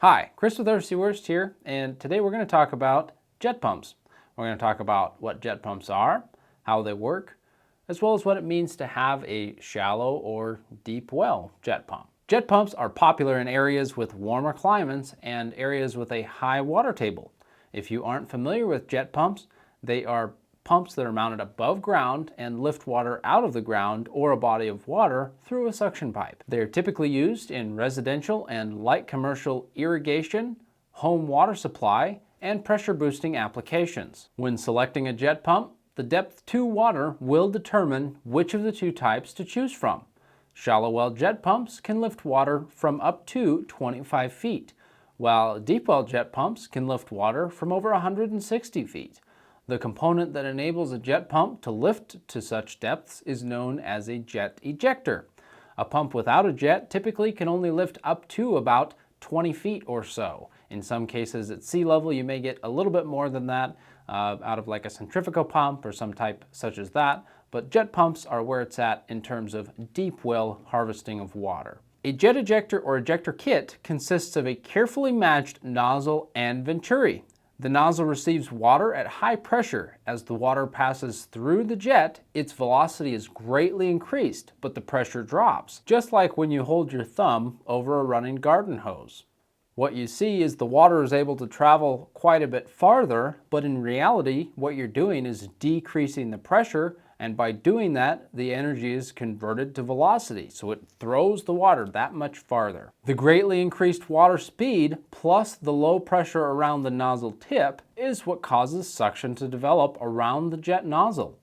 Hi, Chris with Earthsea Worst here, and today we're going to talk about jet pumps. We're going to talk about what jet pumps are, how they work, as well as what it means to have a shallow or deep well jet pump. Jet pumps are popular in areas with warmer climates and areas with a high water table. If you aren't familiar with jet pumps, they are pumps that are mounted above ground and lift water out of the ground or a body of water through a suction pipe. They are typically used in residential and light commercial irrigation, home water supply, and pressure boosting applications. When selecting a jet pump, the depth to water will determine which of the two types to choose from. Shallow well jet pumps can lift water from up to 25 feet, while deep well jet pumps can lift water from over 160 feet. The component that enables a jet pump to lift to such depths is known as a jet ejector. A pump without a jet typically can only lift up to about 20 feet or so. In some cases at sea level you may get a little bit more than that out of like a centrifugal pump or some type such as that, but jet pumps are where it's at in terms of deep well harvesting of water. A jet ejector or ejector kit consists of a carefully matched nozzle and venturi. The nozzle receives water at high pressure. As the water passes through the jet, its velocity is greatly increased, but the pressure drops, just like when you hold your thumb over a running garden hose. What you see is the water is able to travel quite a bit farther, but in reality, what you're doing is decreasing the pressure, and by doing that, the energy is converted to velocity, so it throws the water that much farther. The greatly increased water speed, plus the low pressure around the nozzle tip, is what causes suction to develop around the jet nozzle.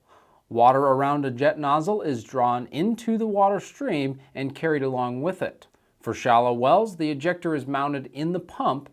Water around a jet nozzle is drawn into the water stream and carried along with it. For shallow wells, the ejector is mounted in the pump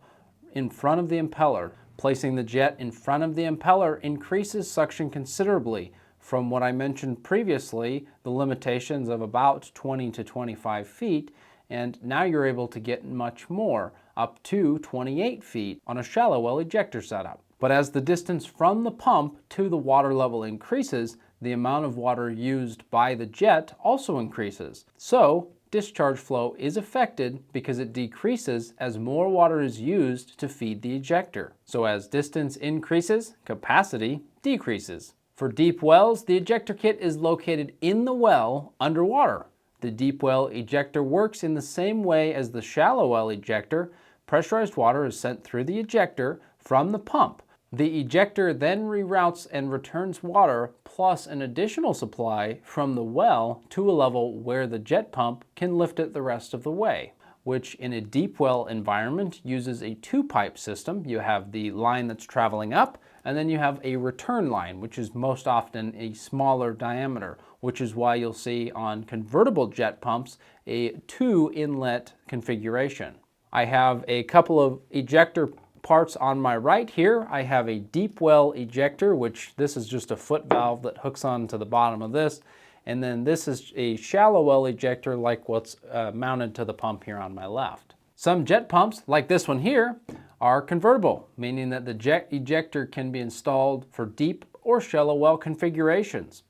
in front of the impeller. Placing the jet in front of the impeller increases suction considerably, from what I mentioned previously, the limitations of about 20 to 25 feet, and now you're able to get much more, up to 28 feet on a shallow well ejector setup. But as the distance from the pump to the water level increases, the amount of water used by the jet also increases. So, discharge flow is affected because it decreases as more water is used to feed the ejector. So as distance increases, capacity decreases. For deep wells, the ejector kit is located in the well underwater. The deep well ejector works in the same way as the shallow well ejector. Pressurized water is sent through the ejector from the pump. The ejector then reroutes and returns water plus an additional supply from the well to a level where the jet pump can lift it the rest of the way, which in a deep well environment uses a two-pipe system. You have the line that's traveling up, and then you have a return line, which is most often a smaller diameter, which is why you'll see on convertible jet pumps a two-inlet configuration. I have a couple of ejector parts on my right here. I have a deep well ejector, which this is just a foot valve that hooks onto the bottom of this. And then this is a shallow well ejector like what's mounted to the pump here on my left. Some jet pumps, like this one here, are convertible, meaning that the jet ejector can be installed for deep or shallow well configurations.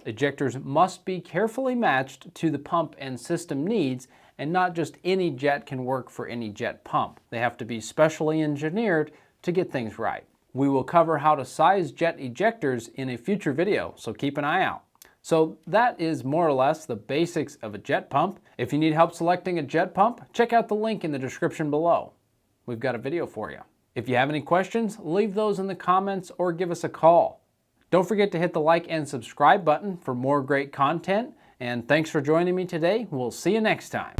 Ejectors must be carefully matched to the pump and system needs, and not just any jet can work for any jet pump. They have to be specially engineered to get things right. We will cover how to size jet ejectors in a future video, so keep an eye out. So that is more or less the basics of a jet pump. If you need help selecting a jet pump, check out the link in the description below. We've got a video for you. If you have any questions, leave those in the comments or give us a call. Don't forget to hit the like and subscribe button for more great content. And thanks for joining me today. We'll see you next time.